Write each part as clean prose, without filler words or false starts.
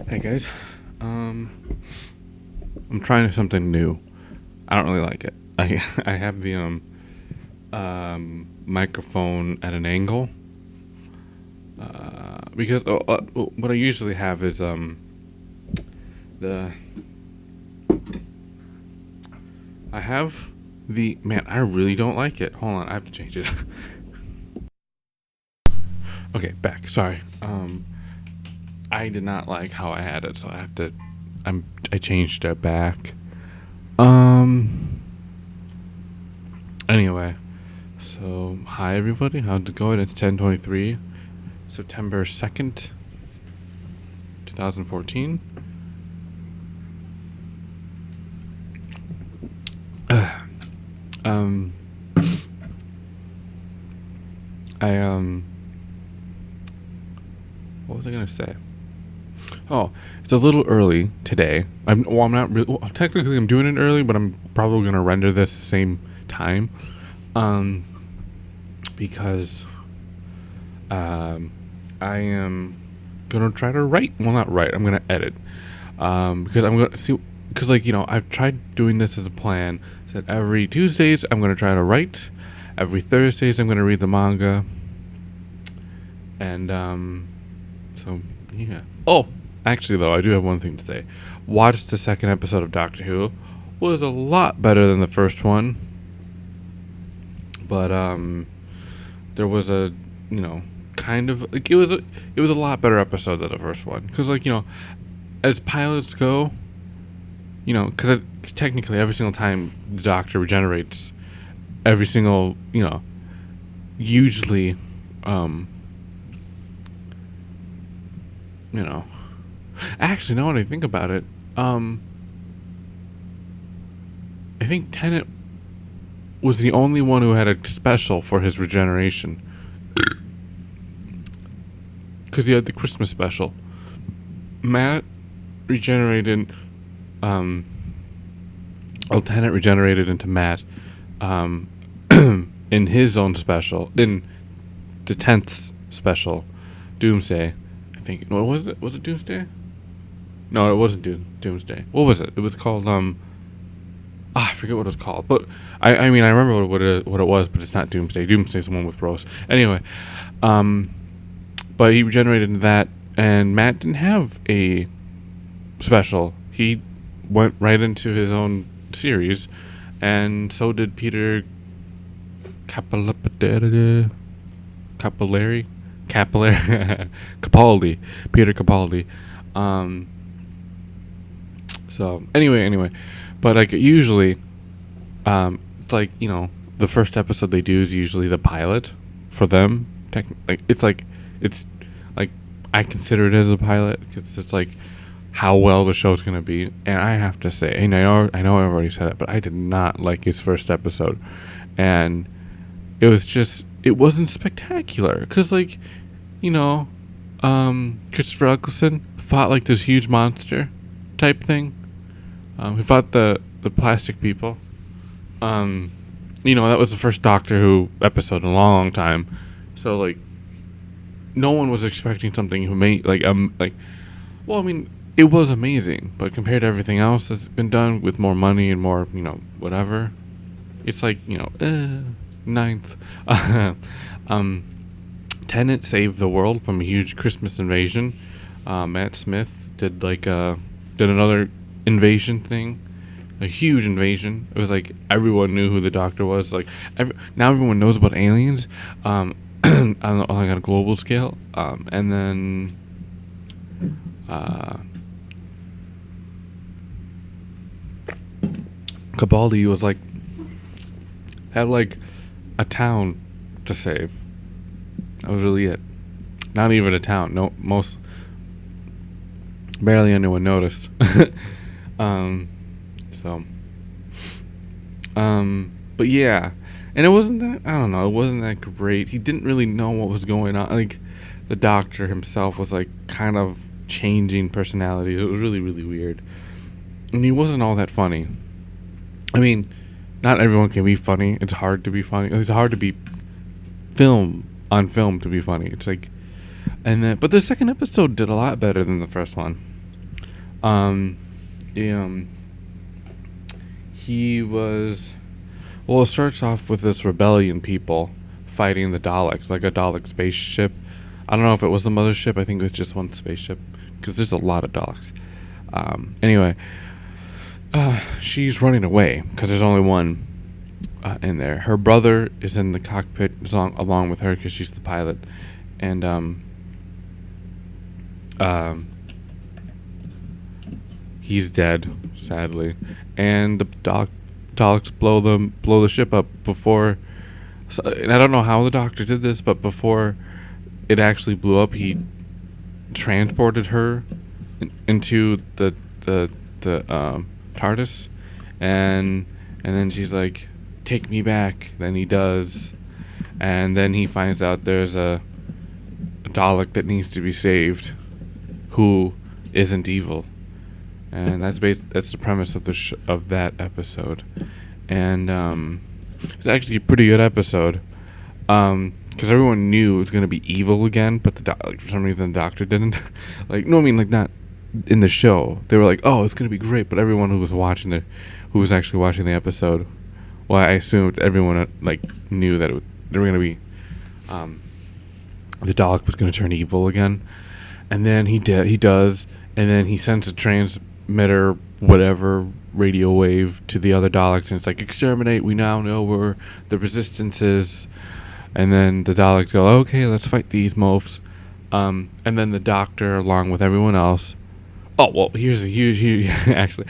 Hey guys, I'm trying something new. I don't really like it. I have the microphone at an angle because what I usually have is the I have the man. I really don't like it. Hold on, I have to change it. Okay, back. Sorry. I did not like how I had it, so I have to. I changed it back. Anyway, so hi everybody. How's it going? It's 10:23, September 2nd, 2014. Um, what was I gonna say? Oh, it's a little early today. I'm not really. Well, technically, I'm doing it early, but I'm probably gonna render this the same time. Because I am gonna try to write. Well, not write. I'm gonna edit. Because I'm gonna see. Because I've tried doing this as a plan. Said every Tuesdays I'm gonna try to write. Every Thursdays I'm gonna read the manga. And so yeah. Oh, actually though, I do have one thing to say. Watched the second episode of Doctor Who. Was a lot better than the first one. But there was a kind of like it was a lot better episode than the first one because as pilots go, because technically every single time the Doctor regenerates, every single usually actually now when I think about it, I think Tennant was the only one who had a special for his regeneration. Because he had the Christmas special. Matt regenerated, Tennant regenerated into Matt, in his own special, in the 10th special, Doomsday. I think, what was it? Was it Doomsday? No, it wasn't Doomsday. What was it? It was called, I forget what it was called, but I remember what it was, but it's not Doomsday. Doomsday's the one with Rose. Anyway, but he regenerated into that, and Matt didn't have a special. He went right into his own series, and so did Peter Capaldi. Peter Capaldi. So anyway. But usually, it's the first episode they do is usually the pilot for them. It's I consider it as a pilot because it's how well the show's gonna be. And I have to say, and I know I've already said it, but I did not like his first episode, and it wasn't spectacular because Christopher Eccleston fought this huge monster type thing. He fought the plastic people. That was the first Doctor Who episode in a long time. So no one was expecting something who made it was amazing, but compared to everything else that's been done with more money and more whatever, it's ninth. Tennant saved the world from a huge Christmas invasion. Matt Smith did another invasion thing, a huge invasion. It was everyone knew who the Doctor was. Now everyone knows about aliens, on a global scale. And then Capaldi was had a town to save. That was really it. Not even a town. No, barely anyone noticed. But yeah, and it wasn't that, I don't know, it wasn't that great. He didn't really know what was going on. The Doctor himself was kind of changing personality. It was really, really weird. And he wasn't all that funny. Not everyone can be funny. It's hard to be funny. It's hard to be on film to be funny. It's And then, but the second episode did a lot better than the first one. Um, he, um, he was. Well, it starts off with this rebellion people fighting the Daleks, like a Dalek spaceship. I don't know if it was the mothership. I think it was just one spaceship, because there's a lot of Daleks. Anyway, she's running away because there's only one in there. Her brother is in the cockpit along with her because she's the pilot, and he's dead, sadly. And the Daleks blow the ship up before. So, and I don't know how the Doctor did this, but before it actually blew up, he transported her into the TARDIS, and then she's like, "Take me back." Then he does, and then he finds out there's a Dalek that needs to be saved, who isn't evil, and that's the premise of of that episode, and it's actually a pretty good episode, because everyone knew it was gonna be evil again, but for some reason the Doctor didn't. Like, no, I mean, like, not in the show. They were like, "Oh, it's gonna be great," but everyone who was actually watching the episode, well, I assumed everyone like knew that they were gonna be, the Dalek was gonna turn evil again, and then he does, and then he sends a transmitter, whatever, radio wave to the other Daleks, and it's like, "Exterminate! We now know where the resistance is." And then the Daleks go, "Okay, let's fight these mofs." And then the Doctor, along with everyone else. Oh, well, here's a huge actually,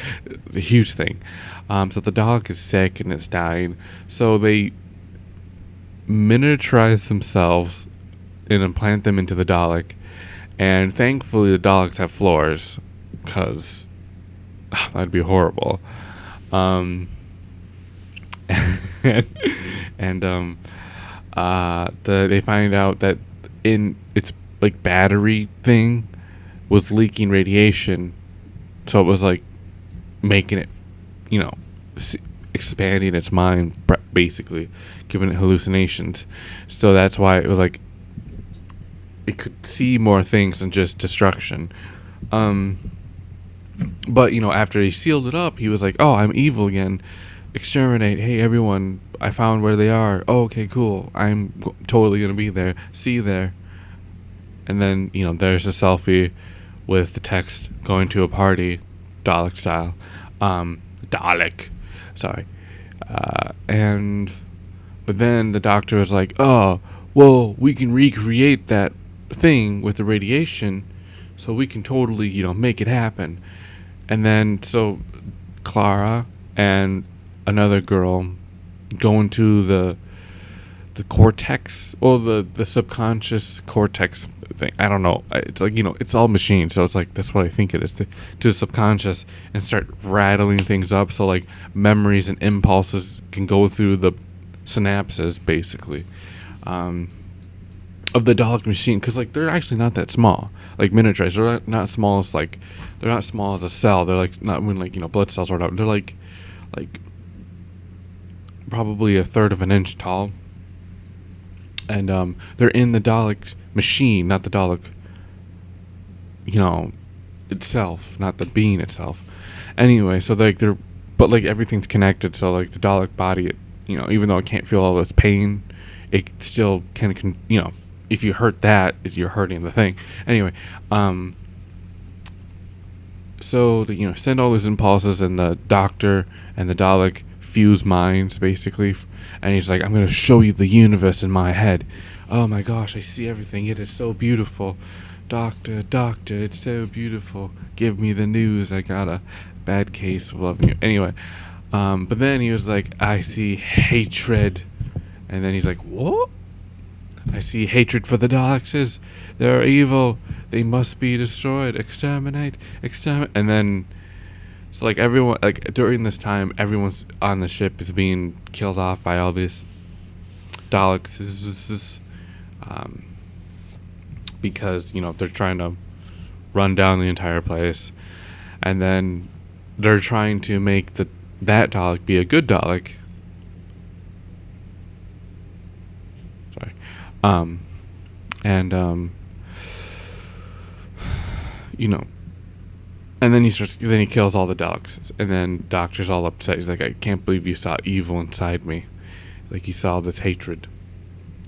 the huge thing. So the Dalek is sick and it's dying. So they miniaturize themselves and implant them into the Dalek. And thankfully the Daleks have floors, because that'd be horrible. And they find out that in its like battery thing was leaking radiation, so it was like making it, expanding its mind, basically giving it hallucinations. So that's why it was like it could see more things than just destruction. But after he sealed it up, he was like, "Oh, I'm evil again. Exterminate! Hey, everyone! I found where they are. Oh, okay, cool. I'm totally gonna be there. See you there." And then there's a selfie with the text, "Going to a party, Dalek style." Dalek, sorry. But then the Doctor was like, "Oh, well, we can recreate that thing with the radiation, so we can totally, make it happen." And then so Clara and another girl go into the cortex, or the subconscious cortex thing. I don't know. It's like, it's all machine, so it's like, that's what I think it is, to the subconscious, and start rattling things up, so like memories and impulses can go through the synapses, basically, of the Dalek machine, because like they're actually not that small, like miniaturized. They're not small as like, they're not small as a cell. They're like not when like blood cells or whatever. They're like probably a third of an inch tall. And they're in the Dalek machine, not the Dalek, itself, not the being itself. Anyway, so but like everything's connected. So like the Dalek body, even though it can't feel all this pain, it still can. If you hurt that, you're hurting the thing. Anyway, so send all those impulses, and the Doctor and the Dalek fuse minds, basically, and he's like, "I'm going to show you the universe in my head. Oh my gosh, I see everything. It is so beautiful. Doctor, it's so beautiful. Give me the news. I got a bad case of loving you." Anyway, but then he was like, "I see hatred." And then he's like, "What? I see hatred for the Daleks. They're evil. They must be destroyed. Exterminate. And then, so like everyone, like during this time, everyone's on the ship is being killed off by all these Daleks, because they're trying to run down the entire place, and then they're trying to make that Dalek be a good Dalek. Sorry, you know, and then he kills all the Daleks, and then Doctor's all upset. He's like, I can't believe you saw evil inside me, like you saw this hatred.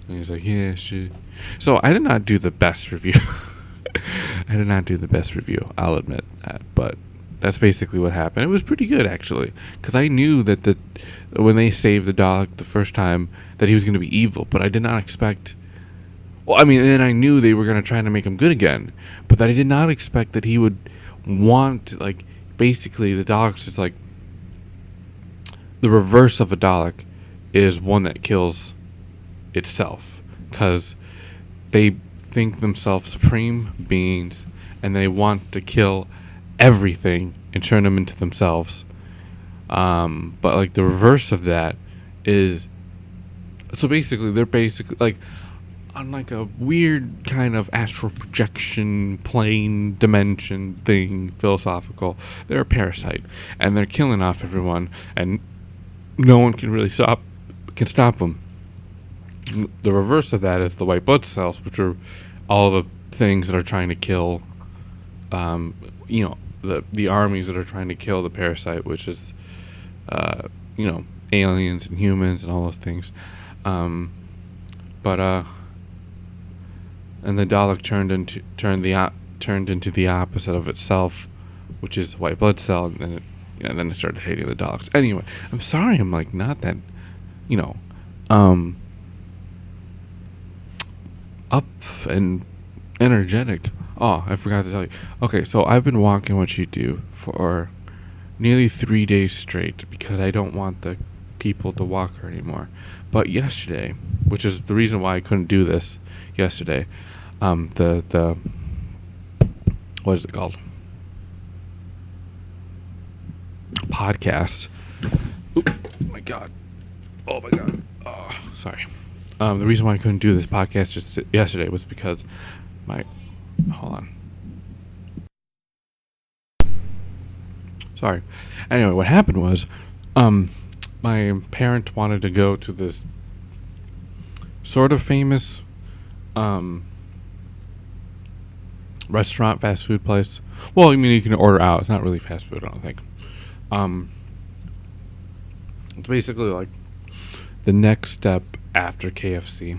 And he's like, yeah, shit. So I did not do the best review. I did not do the best review, I'll admit that, but that's basically what happened. It was pretty good, actually, because I knew that when they saved the Dalek the first time, that he was going to be evil, but I did not expect... Well, I mean, and then I knew they were going to try to make him good again, but that I did not expect that he would want, like, basically the Dalek's just like... The reverse of a Dalek is one that kills itself, because they think themselves supreme beings, and they want to kill everything and turn them into themselves. But like the reverse of that is, so basically they're basically like on like a weird kind of astral projection plane dimension thing, philosophical. They're a parasite, and they're killing off everyone, and no one can really stop them. The reverse of that is the white blood cells, which are all the things that are trying to kill, the armies that are trying to kill the parasite, which is, aliens and humans and all those things. And the Dalek turned into the opposite of itself, which is white blood cell, and then it started hating the Daleks. Anyway, I'm sorry, I'm like not that, up and energetic. Oh, I forgot to tell you. Okay, so I've been walking what you do for nearly 3 days straight because I don't want the people to walk her anymore. But yesterday, which is the reason why I couldn't do this yesterday, the what is it called? Podcast. Oop, my God. Oh my God. Oh, sorry. The reason why I couldn't do this podcast just yesterday was because hold on. Sorry. Anyway, what happened was, my parent wanted to go to this sort of famous, restaurant, fast food place. Well, I mean, you can order out. It's not really fast food, I don't think. It's basically like the next step after KFC,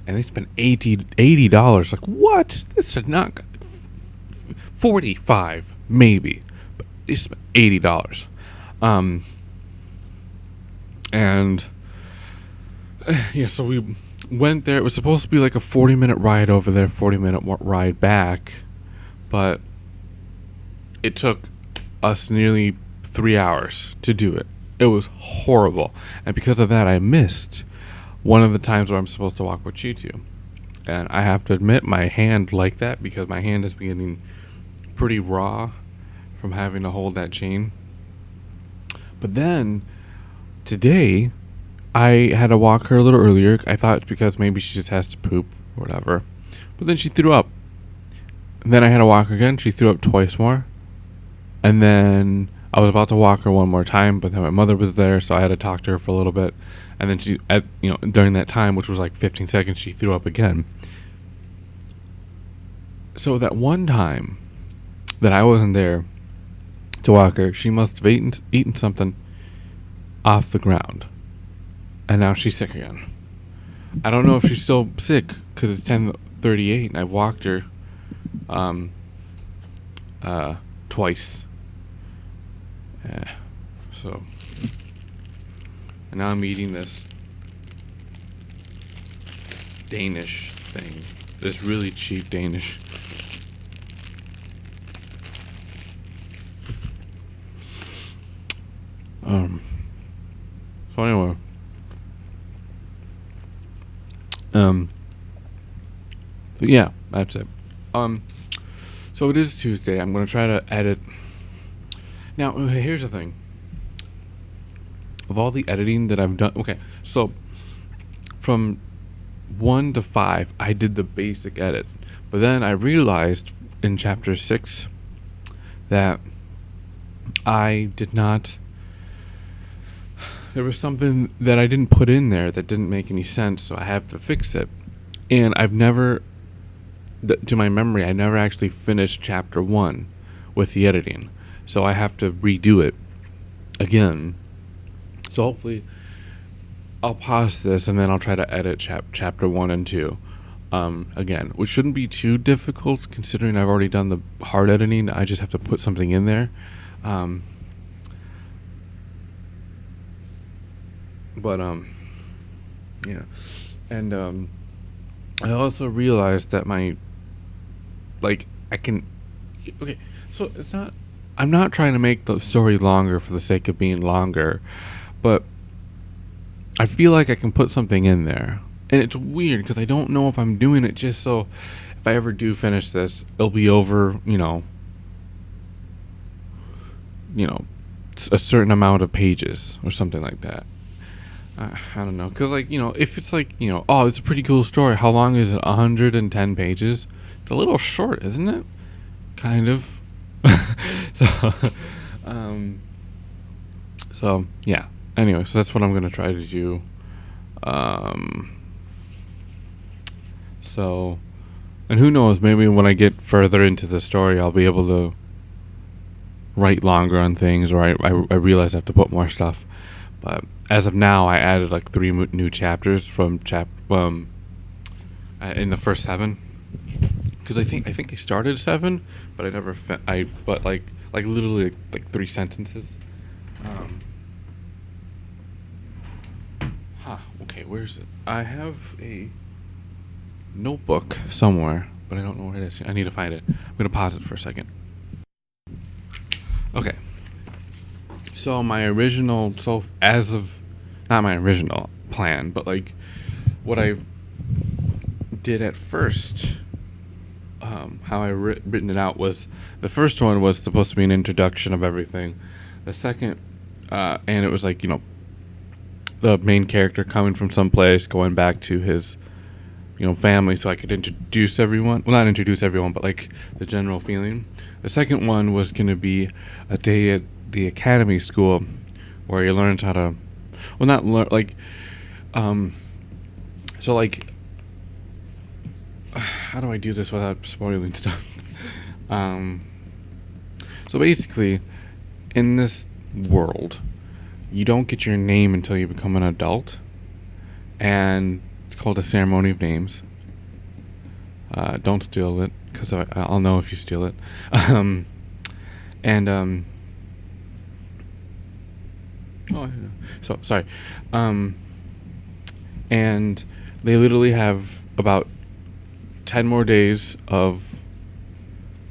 and they spent $80. Like, what? This is not $45 maybe, but they spent $80. And yeah, so we went there. It was supposed to be like a 40-minute ride over there, 40-minute ride back, but it took us nearly 3 hours to do it. It was horrible, and because of that, I missed one of the times where I'm supposed to walk with Chitu. And I have to admit, my hand liked that because my hand is getting pretty raw from having to hold that chain. But then, today, I had to walk her a little earlier. I thought because maybe she just has to poop or whatever. But then she threw up. And then I had to walk her again. She threw up twice more. And then I was about to walk her one more time, but then my mother was there, so I had to talk to her for a little bit. And then she, during that time, which was like 15 seconds, she threw up again. So that one time that I wasn't there to walk her, she must have eaten something off the ground. And now she's sick again. I don't know if she's still sick because it's 10:38 and I've walked her twice. So, and now I'm eating this Danish thing. This really cheap Danish. So anyway. But yeah, that's it. So it is Tuesday. I'm gonna try to edit. Now, here's the thing. Of all the editing that I've done, okay, so from 1 to 5, I did the basic edit, but then I realized in chapter 6 that I did not. There was something that I didn't put in there that didn't make any sense, so I have to fix it. And I've never to my memory, I never actually finished chapter 1 with the editing. So I have to redo it again. So hopefully I'll pause this and then I'll try to edit chapter 1 and 2 again, which shouldn't be too difficult considering I've already done the hard editing. I just have to put something in there. But yeah. And I also realized that I can, okay, so I'm not trying to make the story longer for the sake of being longer, but I feel like I can put something in there. And it's weird because I don't know if I'm doing it just so if I ever do finish this, it'll be over, a certain amount of pages or something like that. I don't know. Because, if it's oh, it's a pretty cool story. How long is it? 110 pages? It's a little short, isn't it? Kind of. So, yeah. Anyway, so that's what I'm going to try to do. And who knows, maybe when I get further into the story, I'll be able to write longer on things, or I realize I have to put more stuff. But as of now, I added 3 new chapters from in the first 7, because I think I started 7, but I never literally 3 sentences. Okay, where is it? I have a notebook somewhere, but I don't know where it is. I need to find it. I'm gonna pause it for a second. Okay. So not my original plan, but what I did at first, how I written it out was, the first one was supposed to be an introduction of everything. The second, and it was the main character coming from someplace, going back to his, family, so I could introduce everyone. Well, not introduce everyone, but the general feeling. The second one was going to be a day at the academy school where he learns how to, well, not learn, how do I do this without spoiling stuff? So basically, in this world, you don't get your name until you become an adult, and it's called a ceremony of names. Don't steal it, because I'll know if you steal it. So sorry. And they literally have about 10 more days of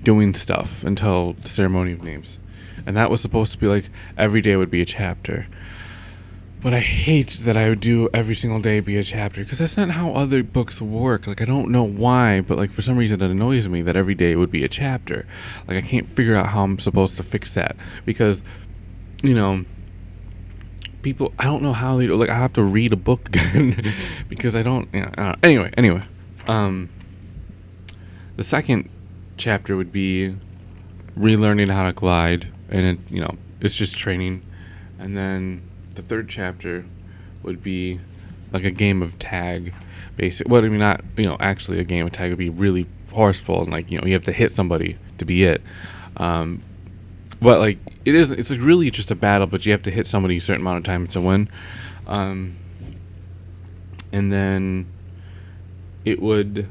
doing stuff until the ceremony of names. And that was supposed to be every day would be a chapter. But I hate that I would do every single day be a chapter, because that's not how other books work. I don't know why, but for some reason it annoys me that every day would be a chapter. I can't figure out how I'm supposed to fix that, because, people, I don't know how they do. I have to read a book again because I don't. Anyway, the second chapter would be relearning how to glide, and it's just training. And then the third chapter would be a game of tag, basic. Well, not actually a game of tag. Would be really forceful, and you have to hit somebody to be it. But it is, it's really just a battle, but you have to hit somebody a certain amount of times to win. And then it would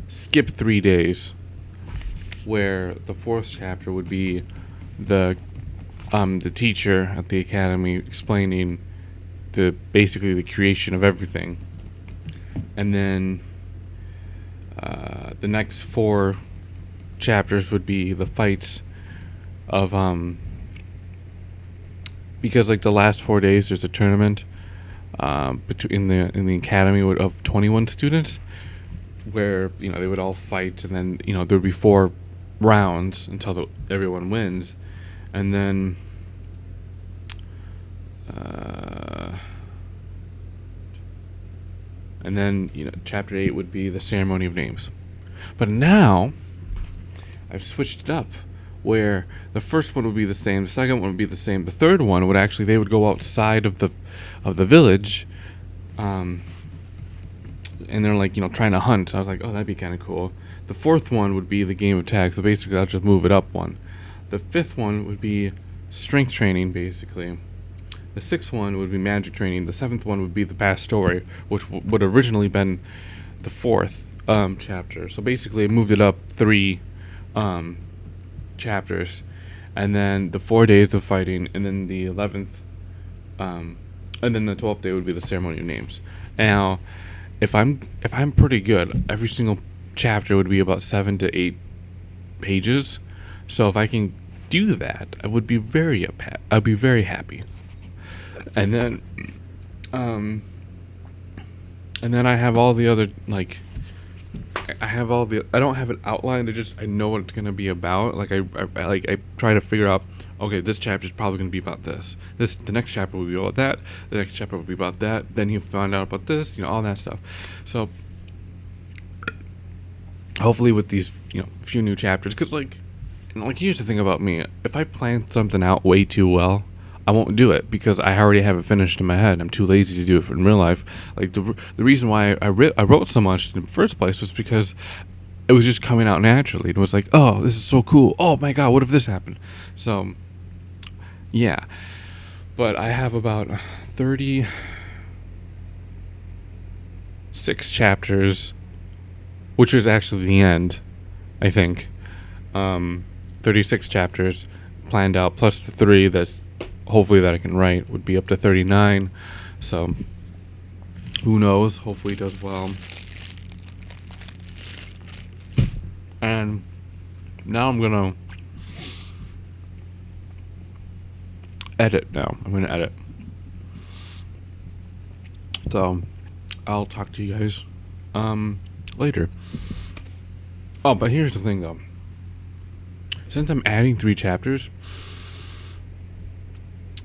skip 3 days, where the fourth chapter would be the teacher at the academy explaining basically the creation of everything. And then the next 4 chapters would be the fights of because the last 4 days there's a tournament in the academy of 21 students, where they would all fight, and then there would be 4 rounds until everyone wins. And then chapter 8 would be the ceremony of names. But now I've switched it up, where the first one would be the same, the second one would be the same, the third one would they would go outside of the village, and they're like, trying to hunt. So I was like, oh, that'd be kind of cool. The fourth one would be the game of tag. So basically, I'll just move it up one. The fifth one would be strength training, basically. The sixth one would be magic training. The seventh one would be the past story, which would originally been the fourth chapter. So basically, I moved it up 3 chapters, and then the 4 days of fighting, and then the 11th, and then the 12th day would be the ceremony of names. Now, if I'm pretty good, every single chapter would be about 7 to 8 pages. So if I can do that, I would be I'd be very happy. And then, I have all the other, like, I don't have it outlined. I know what it's gonna be about. Like I try to figure out. Okay, this chapter is probably gonna be about this. The next chapter will be about that. The next chapter will be about that. Then you find out about this. All that stuff. So hopefully with these, few new chapters, because here's the thing about me. If I plan something out way too well, I won't do it because I already have it finished in my head. I'm too lazy to do it in real life. Like the reason why I wrote so much in the first place was because it was just coming out naturally. It was like, oh, this is so cool. Oh my god, what if this happened? So, yeah. But I have about 36 chapters, which is actually the end, I think. 36 chapters planned out, plus the 3 that's hopefully that I can write would be up to 39. So who knows? Hopefully it does well. And now I'm gonna edit. So I'll talk to you guys later. Oh, but here's the thing though. Since I'm adding 3 chapters,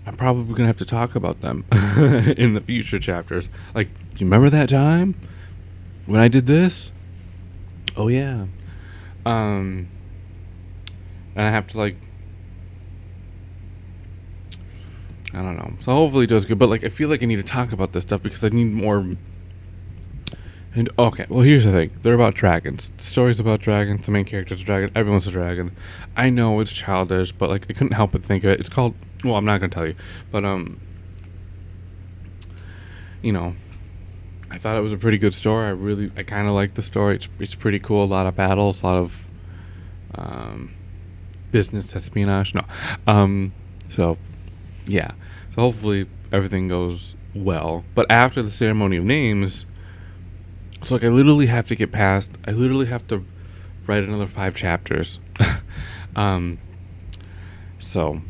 I'm probably going to have to talk about them in the future chapters. Like, do you remember that time when I did this? Oh, yeah. And I have to, I don't know. So hopefully it does good. But, I feel like I need to talk about this stuff because I need more. And, okay, well, here's the thing. They're about dragons. The story's about dragons. The main character's a dragon. Everyone's a dragon. I know it's childish, but, I couldn't help but think of it. It's called... Well, I'm not going to tell you. But, I thought it was a pretty good story. I kind of like the story. It's pretty cool. A lot of battles. A lot of, business espionage. No. So, yeah. So, hopefully, everything goes well. But after the ceremony of names... So, I literally have to write another 5 chapters. So,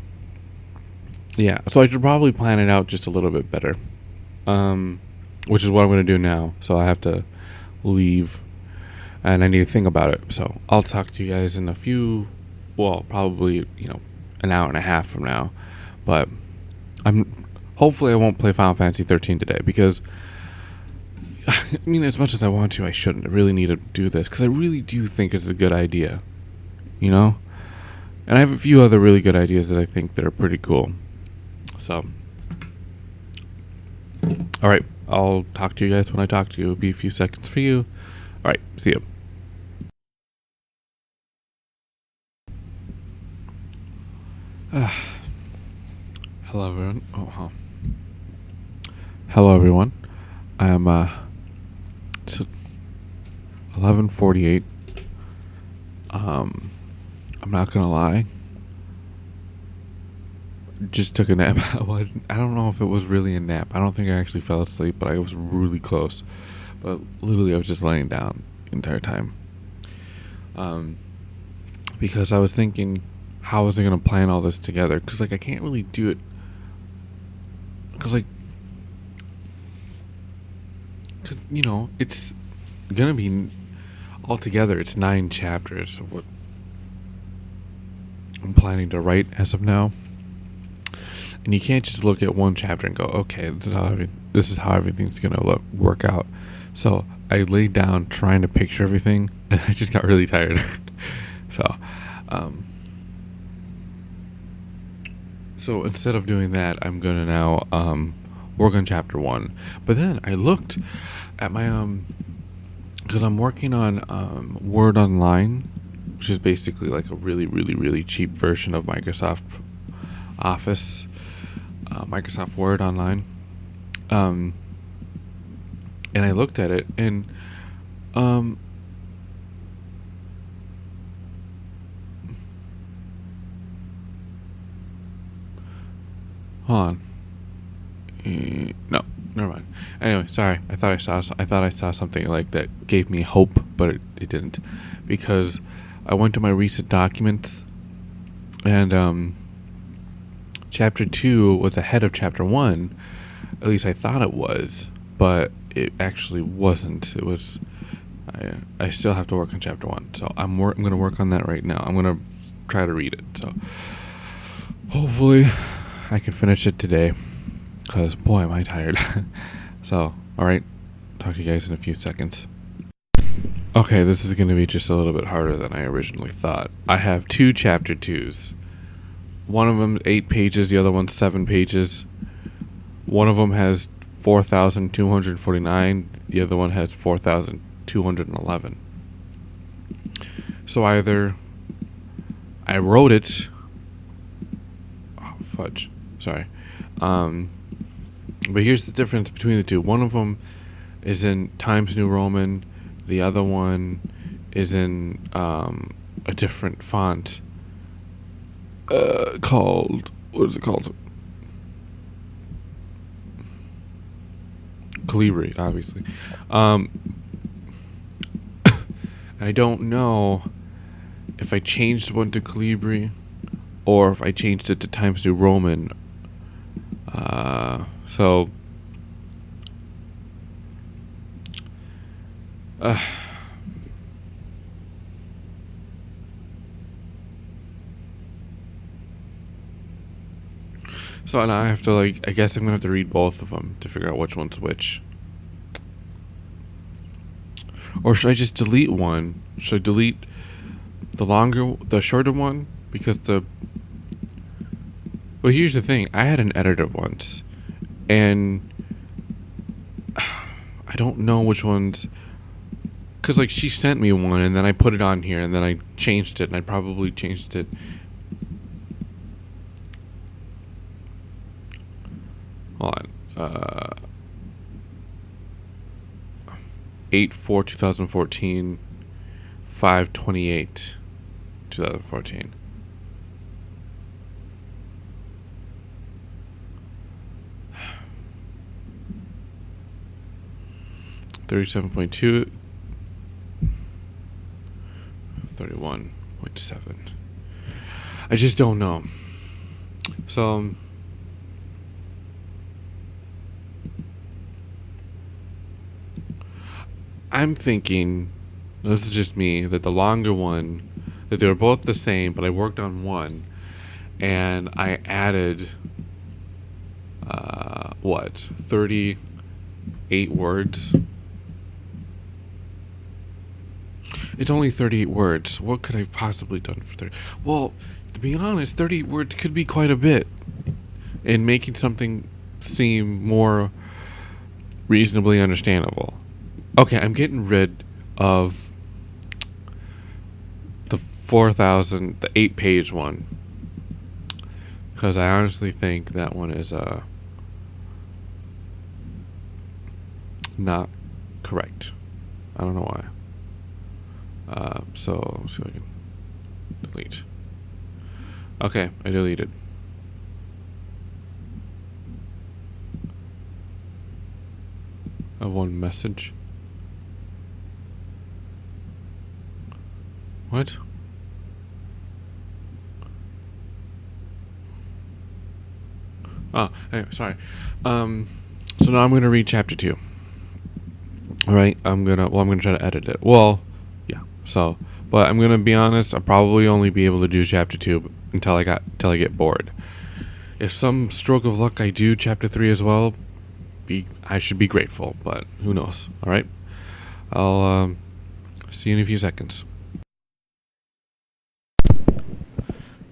yeah. So, I should probably plan it out just a little bit better. Which is what I'm going to do now. So, I have to leave. And I need to think about it. So, I'll talk to you guys in probably, an hour and a half from now. But, hopefully I won't play Final Fantasy 13 today. Because... I mean, as much as I want to, I shouldn't. I really need to do this because I really do think it's a good idea, And I have a few other really good ideas that I think that are pretty cool. So, all right, I'll talk to you guys when I talk to you. It'll be a few seconds for you. All right, see you. Hello, everyone. Hello, everyone. I'm It's 11:48. I'm not gonna lie. Just took a nap. I don't know if it was really a nap. I don't think I actually fell asleep, but I was really close. But literally, I was just laying down the entire time. Because I was thinking, how was I gonna plan all this together? Because I can't really do it. Because it's gonna be altogether. It's 9 chapters of what I'm planning to write as of now, and you can't just look at one chapter and go, "Okay, this is how everything's gonna work out." So I laid down trying to picture everything, and I just got really tired. So instead of doing that, I'm gonna now work on chapter 1. But then I looked at my because I'm working on Word Online, which is basically like a really, really, really cheap version of Microsoft Office, Microsoft Word Online. Um, and I looked at it, and um, hold on. No, never mind. Anyway, sorry. I thought I saw something like that gave me hope, but it didn't, because I went to my recent documents, and chapter 2 was ahead of chapter 1. At least I thought it was, but it actually wasn't. It was. I still have to work on chapter 1, so I'm going to work on that right now. I'm going to try to read it. So hopefully I can finish it today, because boy am I tired. So, alright, talk to you guys in a few seconds. Okay, this is going to be just a little bit harder than I originally thought. I have 2 chapter 2s. One of them 8 pages, the other one's 7 pages. One of them has 4,249, the other one has 4,211. So either I wrote it. Oh, fudge. Sorry. But here's the difference between the two. One of them is in Times New Roman. The other one is in a different font called... What is it called? Calibri, obviously. I don't know if I changed one to Calibri or if I changed it to Times New Roman. So so now I have to, like, I guess I'm gonna have to read both of them to figure out which one's which. Or should I just delete one? Should I delete the shorter one? Because well, here's the thing. I had an editor once, and I don't know which ones, because, like, she sent me one, and then I put it on here, and then I changed it, and I probably changed it. Hold on. 8/4/2014, 5/28/2014. 37.2, 31.7. I just don't know. So I'm thinking, this is just me, that the longer one, that they were both the same, but I worked on one, and I added 38 words. It's only 38 words. What could I have possibly done for 30? Well, to be honest, 38 words could be quite a bit in making something seem more reasonably understandable. Okay, I'm getting rid of the 8-page one, because I honestly think that one is not correct. I don't know why. So let's see if I can delete. Okay, I deleted. One message. What? Oh, anyway, sorry. So now I'm gonna read chapter 2. All right, I'm gonna try to edit it. Well, yeah. So, but I'm gonna be honest. I'll probably only be able to do chapter 2 until I get bored. If some stroke of luck I do chapter 3 as well, I should be grateful. But who knows? All right. I'll see you in a few seconds.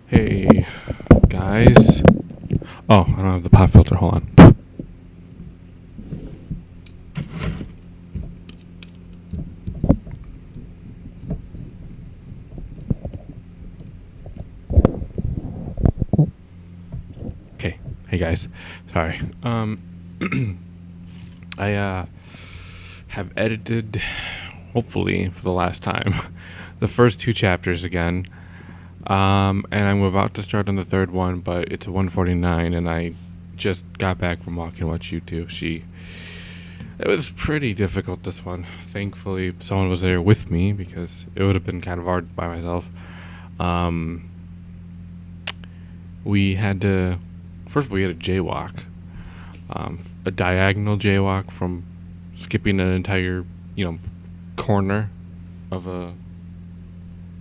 Hey, guys. Oh, I don't have the pop filter. Hold on. guys. Sorry. I have edited, hopefully for the last time, the first 2 chapters again. And I'm about to start on the third one, but it's a 149, and I just got back from walking Watch YouTube. It was pretty difficult, this one. Thankfully, someone was there with me, because it would have been kind of hard by myself. We had to jaywalk, a diagonal jaywalk from skipping an entire, corner of a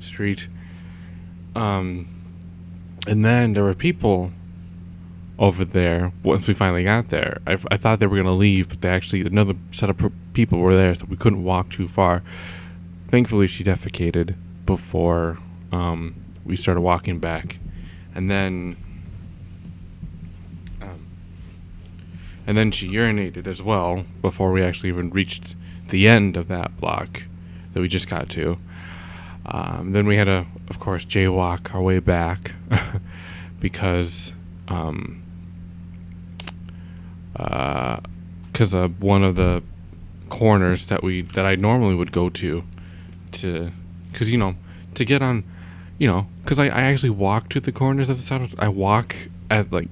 street. And then there were people over there. Once we finally got there, I thought they were going to leave, but another set of people were there, so we couldn't walk too far. Thankfully, she defecated before we started walking back. And then she urinated as well before we actually even reached the end of that block that we just got to. Then we had to, of course, jaywalk our way back because one of the corners that I normally would go to get on, because I actually walk to the corners of the sidewalks. I walk at like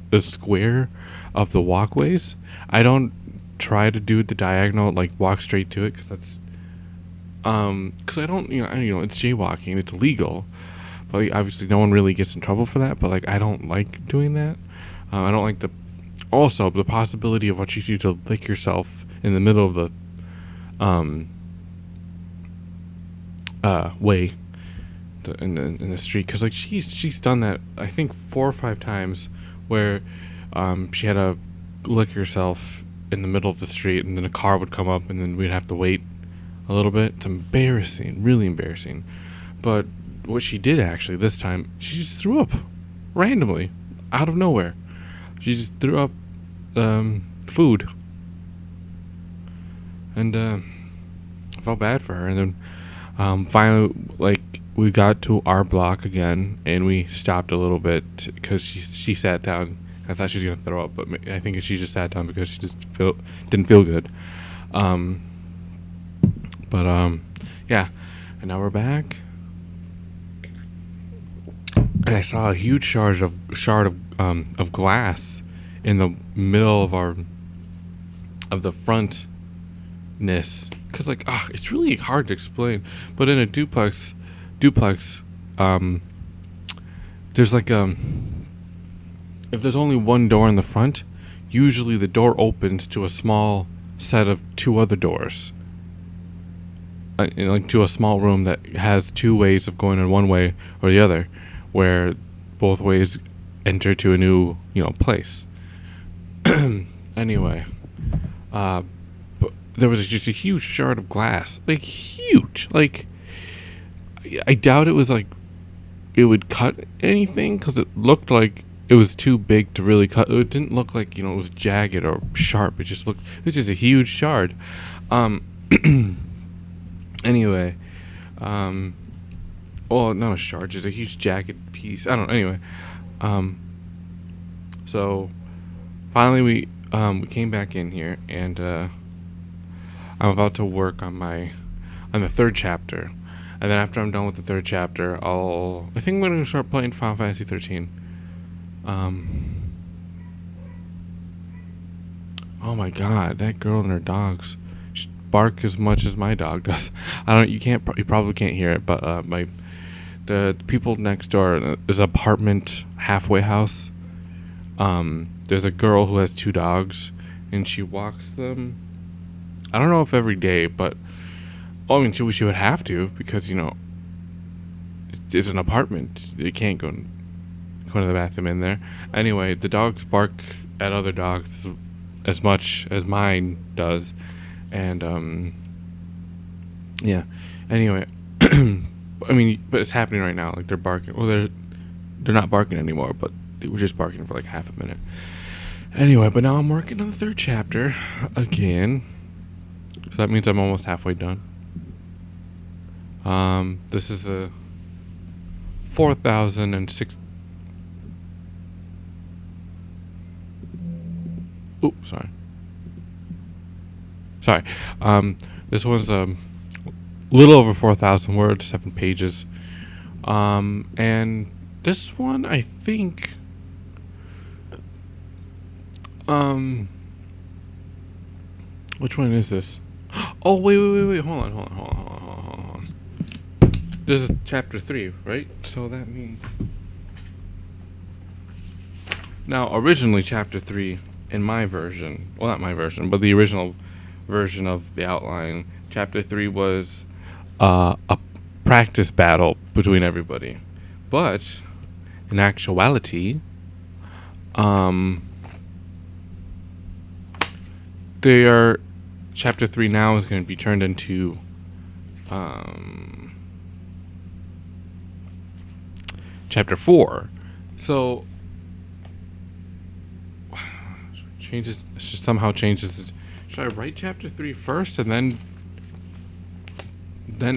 the square of the walkways. I don't try to do the diagonal, like walk straight to it, because that's because I don't, it's jaywalking, it's illegal, but obviously no one really gets in trouble for that. But like, I don't like doing that. I don't like the possibility of what you do to lick yourself in the middle of the way in the street, because like she's done that I think 4 or 5 times, where she had to lick herself in the middle of the street, and then a car would come up, and then we'd have to wait a little bit. It's embarrassing, really embarrassing. But what she did actually this time, she just threw up randomly out of nowhere. She just threw up food, and I felt bad for her. And then finally, like, we got to our block again, and we stopped a little bit because she sat down. I thought she was gonna throw up, but I think she just sat down because she just didn't feel good. Yeah, and now we're back, and I saw a huge shard of glass in the middle of the frontness, because like it's really hard to explain. But in a duplex, there's like if there's only one door in the front, usually the door opens to a small set of 2 other doors. Like to a small room that has 2 ways of going in one way or the other, where both ways enter to a new, place. Anyway, but there was just a huge shard of glass, like huge. Like, I doubt it was like it would cut anything, because it looked like it was too big to really cut. It didn't look like it was jagged or sharp. It was just a huge shard. Anyway, well, not a shard, just a huge jagged piece. I don't know. Anyway, so finally we came back in here, and I'm about to work on the 3rd chapter, and then after I'm done with the 3rd chapter, I think I'm gonna start playing Final Fantasy 13. Oh my God, that girl and her dogs bark as much as my dog does. You probably can't hear it, but the people next door is an apartment halfway house. There's a girl who has 2 dogs, and she walks them. I don't know if every day, but she would have to, because it's an apartment. You can't go to the bathroom in there. Anyway, the dogs bark at other dogs as much as mine does. And yeah. Anyway, but it's happening right now. Like, they're barking. Well, they're not barking anymore, but they were just barking for like half a minute. Anyway, but now I'm working on the 3rd chapter again. So that means I'm almost halfway done. This is the 4,006. Oh, sorry. Sorry. This one's a little over 4,000 words, 7 pages. And this one, I think, which one is this? Oh, wait. Hold on. This is chapter 3, right? So that means... Now, originally, chapter 3, in my version, well, not my version, but the original version of the outline, chapter 3 was a practice battle between everybody. But, in actuality, chapter 3 now is going to be turned into, chapter 4. So, changes, just somehow changes. Should I write chapter 3 first and then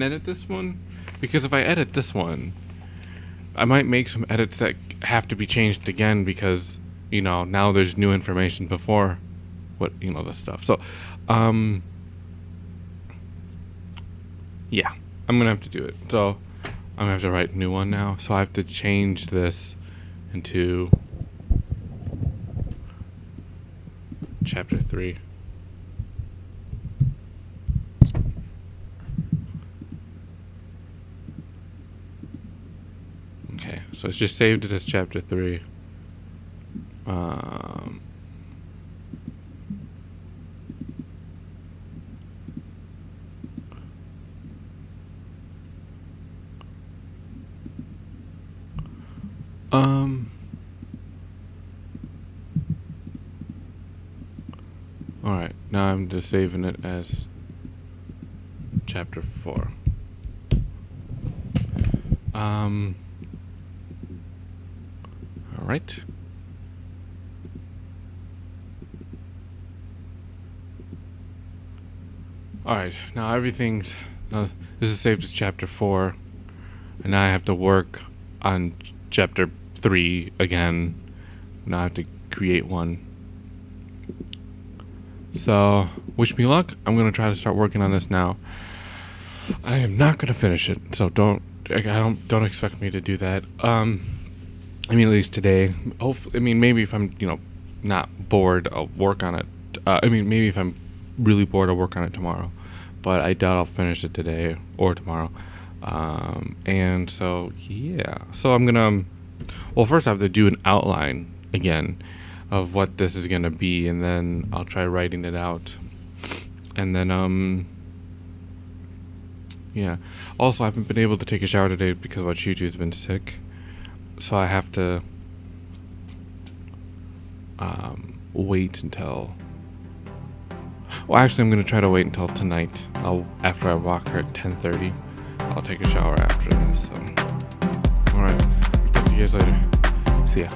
edit this one? Because if I edit this one, I might make some edits that have to be changed again because, now there's new information before the stuff. So, yeah, I'm going to have to do it. So, I'm going to have to write a new one now. So, I have to change this into chapter 3. Okay, so it's just saved it as chapter 3. Alright, now I'm just saving it as chapter 4. Alright. Alright, now everything's... this is saved as chapter 4. And now I have to work on chapter 3 again. Now I have to create one. So, wish me luck. I'm going to try to start working on this now. I am not going to finish it, so don't expect me to do that. At least today. Hopefully, maybe if I'm, not bored, I'll work on it. Maybe if I'm really bored, I'll work on it tomorrow. But I doubt I'll finish it today or tomorrow. And so, yeah. So I'm going to... first I have to do an outline again of what this is going to be, and then I'll try writing it out. And then, yeah. Also, I haven't been able to take a shower today because Chuchu's been sick. So I have to wait until... Well, actually, I'm going to try to wait until tonight. After I walk her at 10:30. I'll take a shower after this. So. Alright. Talk to you guys later. See ya.